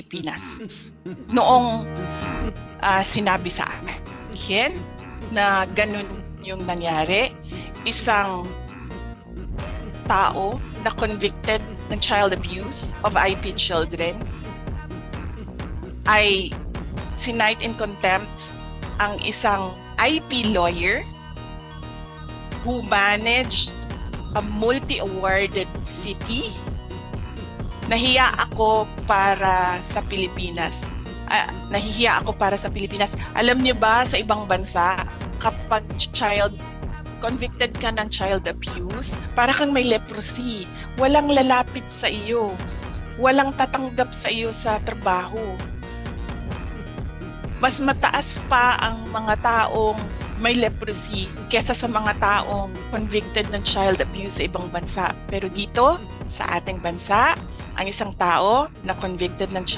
Pilipinas. Noong sinabi sa akin na ganun yung nangyari, isang tao na convicted ng child abuse of IP children ay sinight in contempt ang isang IP lawyer who managed a multi-awarded city. Nahiya ako para sa Pilipinas. Nahihiya ako para sa Pilipinas. Alam niyo ba, sa ibang bansa, kapag convicted ka ng child abuse, para kang may leprosy. Walang lalapit sa iyo. Walang tatanggap sa iyo sa trabaho. Mas mataas pa ang mga taong may leprosy kesa sa mga taong convicted ng child abuse sa ibang bansa. Pero dito, sa ating bansa, ang isang tao na convicted ng child